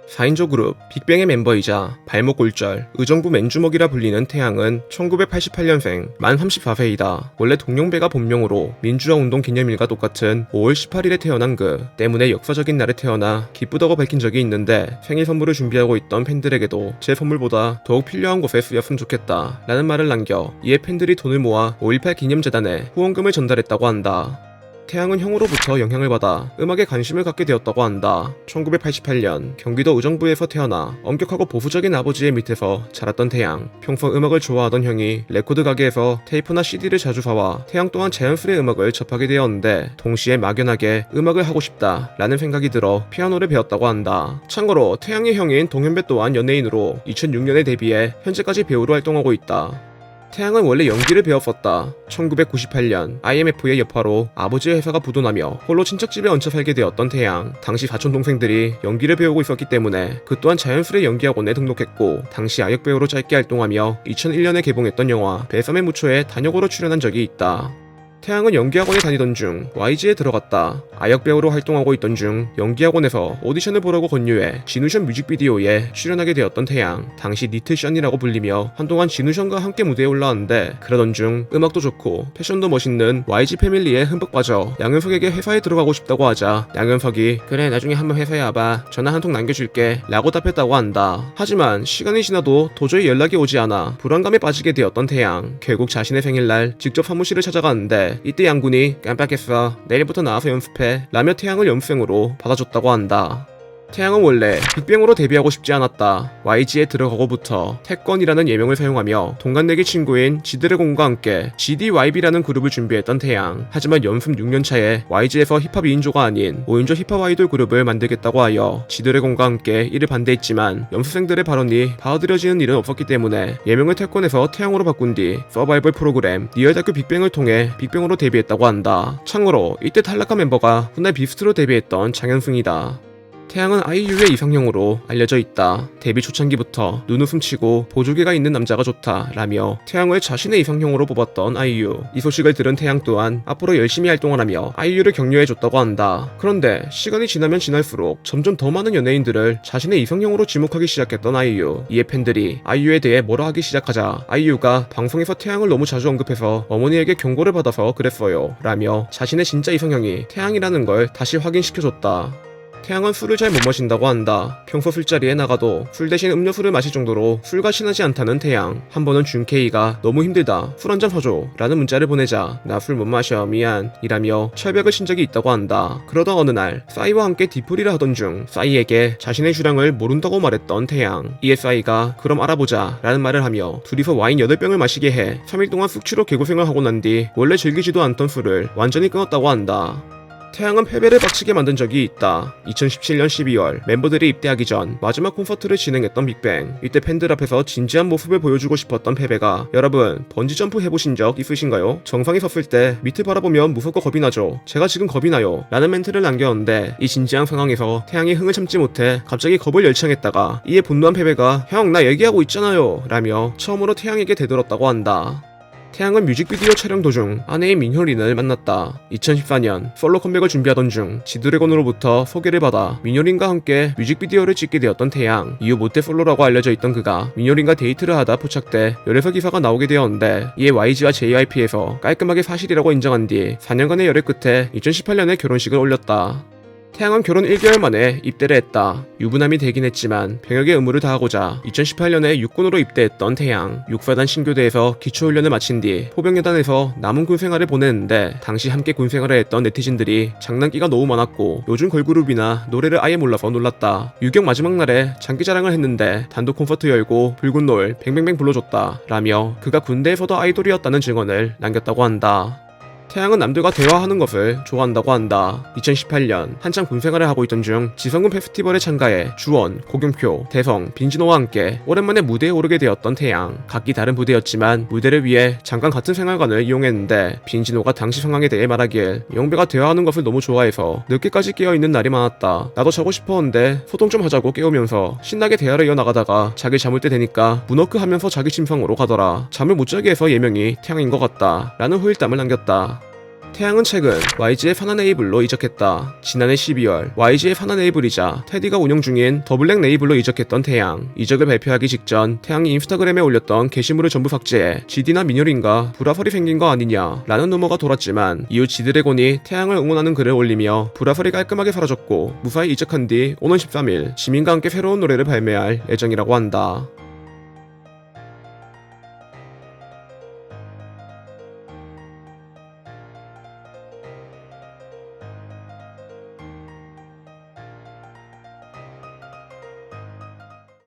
4인조 그룹 빅뱅의 멤버이자 발목골절, 의정부 맨주먹이라 불리는 태양은 1988년생 만 34세이다. 원래 동룡배가 본명으로 민주화운동 기념일과 똑같은 5월 18일에 태어난 그 때문에 역사적인 날에 태어나 기쁘다고 밝힌 적이 있는데 생일 선물을 준비하고 있던 팬들에게도 제 선물보다 더욱 필요한 곳에 쓰였으면 좋겠다 라는 말을 남겨 이에 팬들이 돈을 모아 5.18 기념재단에 후원금을 전달했다고 한다. 태양은 형으로부터 영향을 받아 음악에 관심을 갖게 되었다고 한다. 1988년 경기도 의정부에서 태어나 엄격하고 보수적인 아버지의 밑에서 자랐던 태양. 평소 음악을 좋아하던 형이 레코드 가게에서 테이프나 CD를 자주 사와 태양 또한 자연스레 음악을 접하게 되었는데 동시에 막연하게 음악을 하고 싶다 라는 생각이 들어 피아노를 배웠다고 한다. 참고로 태양의 형인 동현배 또한 연예인으로 2006년에 데뷔해 현재까지 배우로 활동하고 있다. 태양은 원래 연기를 배웠었다. 1998년 IMF의 여파로 아버지의 회사가 부도나며 홀로 친척집에 얹혀 살게 되었던 태양. 당시 사촌 동생들이 연기를 배우고 있었기 때문에 그 또한 자연스레 연기학원에 등록했고 당시 아역배우로 짧게 활동하며 2001년에 개봉했던 영화 뱃섬의 무초에 단역으로 출연한 적이 있다. 태양은 연기학원에 다니던 중 YG에 들어갔다. 아역배우로 활동하고 있던 중 연기학원에서 오디션을 보려고 권유해 진우션 뮤직비디오에 출연하게 되었던 태양. 당시 니트션이라고 불리며 한동안 진우션과 함께 무대에 올라왔는데 그러던 중 음악도 좋고 패션도 멋있는 YG 패밀리에 흠뻑 빠져 양현석에게 회사에 들어가고 싶다고 하자 양현석이 그래 나중에 한번 회사에 와봐 전화 한 통 남겨줄게 라고 답했다고 한다. 하지만 시간이 지나도 도저히 연락이 오지 않아 불안감에 빠지게 되었던 태양. 결국 자신의 생일날 직접 사무실을 찾아갔는데 이때 양군이 깜빡했어 내일부터 나와서 연습해 라며 태양을 연습생으로 받아줬다고 한다. 태양은 원래 빅뱅으로 데뷔하고 싶지 않았다. YG에 들어가고부터 태권이라는 예명을 사용하며 동갑내기 친구인 지드래곤과 함께 GDYB라는 그룹을 준비했던 태양. 하지만 연습 6년차에 YG에서 힙합 2인조가 아닌 5인조 힙합 아이돌 그룹을 만들겠다고 하여 지드래곤과 함께 이를 반대했지만 연습생들의 발언이 받아들여지는 일은 없었기 때문에 예명을 태권에서 태양으로 바꾼 뒤 서바이벌 프로그램 리얼 다큐 빅뱅을 통해 빅뱅으로 데뷔했다고 한다. 참고로 이때 탈락한 멤버가 훗날 비스트로 데뷔했던 장현승이다. 태양은 아이유의 이상형으로 알려져 있다. 데뷔 초창기부터 눈웃음 치고 보조개가 있는 남자가 좋다 라며 태양을 자신의 이상형으로 뽑았던 아이유. 이 소식을 들은 태양 또한 앞으로 열심히 활동을 하며 아이유를 격려해줬다고 한다. 그런데 시간이 지나면 지날수록 점점 더 많은 연예인들을 자신의 이상형으로 지목하기 시작했던 아이유. 이에 팬들이 아이유에 대해 뭐라 하기 시작하자 아이유가 방송에서 태양을 너무 자주 언급해서 어머니에게 경고를 받아서 그랬어요 라며 자신의 진짜 이상형이 태양이라는 걸 다시 확인시켜줬다. 태양은 술을 잘 못 마신다고 한다. 평소 술자리에 나가도 술 대신 음료수를 마실 정도로 술과 친하지 않다는 태양. 한 번은 준케이가 너무 힘들다 술 한잔 사줘 라는 문자를 보내자 나 술 못 마셔 미안 이라며 철벽을 친 적이 있다고 한다. 그러다 어느 날 싸이와 함께 디프리를 하던 중 싸이에게 자신의 주량을 모른다고 말했던 태양. 이에 싸이가 그럼 알아보자 라는 말을 하며 둘이서 와인 8병을 마시게 해 3일 동안 숙취로 개고생을 하고 난 뒤 원래 즐기지도 않던 술을 완전히 끊었다고 한다. 태양은 패배를 빡치게 만든 적이 있다. 2017년 12월 멤버들이 입대하기 전 마지막 콘서트를 진행했던 빅뱅. 이때 팬들 앞에서 진지한 모습을 보여주고 싶었던 패배가 여러분 번지점프 해보신 적 있으신가요? 정상에 섰을 때 밑을 바라보면 무섭고 겁이 나죠. 제가 지금 겁이 나요 라는 멘트를 남겼는데 이 진지한 상황에서 태양이 흥을 참지 못해 갑자기 겁을 열창했다가 이에 분노한 패배가 형 나 얘기하고 있잖아요 라며 처음으로 태양에게 대들었다고 한다. 태양은 뮤직비디오 촬영 도중 아내인 민효린을 만났다. 2014년 솔로 컴백을 준비하던 중 지드래곤으로부터 소개를 받아 민효린과 함께 뮤직비디오를 찍게 되었던 태양. 이후 모태 솔로라고 알려져 있던 그가 민효린과 데이트를 하다 포착돼 열애서 기사가 나오게 되었는데 이에 YG와 JYP에서 깔끔하게 사실이라고 인정한 뒤 4년간의 열애 끝에 2018년에 결혼식을 올렸다. 태양은 결혼 1개월 만에 입대를 했다. 유부남이 되긴 했지만 병역의 의무를 다하고자 2018년에 육군으로 입대했던 태양. 육사단 신교대에서 기초훈련을 마친 뒤 포병여단에서 남은 군생활을 보냈는데 당시 함께 군생활을 했던 네티즌들이 장난기가 너무 많았고 요즘 걸그룹이나 노래를 아예 몰라서 놀랐다. 유격 마지막 날에 장기자랑을 했는데 단독 콘서트 열고 붉은 노을 뱅뱅뱅 불러줬다 라며 그가 군대에서도 아이돌이었다는 증언을 남겼다고 한다. 태양은 남들과 대화하는 것을 좋아한다고 한다. 2018년 한창 군생활을 하고 있던 중 지성군 페스티벌에 참가해 주원, 고경표, 대성, 빈진호와 함께 오랜만에 무대에 오르게 되었던 태양. 각기 다른 부대였지만 무대를 위해 잠깐 같은 생활관을 이용했는데 빈진호가 당시 상황에 대해 말하길 영배가 대화하는 것을 너무 좋아해서 늦게까지 깨어있는 날이 많았다. 나도 자고 싶었는데 소동 좀 하자고 깨우면서 신나게 대화를 이어나가다가 자기 잠을 때 되니까 문워크 하면서 자기 침상으로 가더라. 잠을 못 자게 해서 예명이 태양인 것 같다 라는 후일담을 남겼다. 태양은 최근 YG의 파나네이블로 이적했다. 지난해 12월 YG의 파나네이블이자 테디가 운영 중인 더블랙 네이블로 이적했던 태양. 이적을 발표하기 직전 태양이 인스타그램에 올렸던 게시물을 전부 삭제해 GD나 민효린과 불화설이 생긴 거 아니냐 라는 루머가 돌았지만 이후 지드래곤이 태양을 응원하는 글을 올리며 불화설이 깔끔하게 사라졌고 무사히 이적한 뒤 오는 13일 지민과 함께 새로운 노래를 발매할 예정이라고 한다.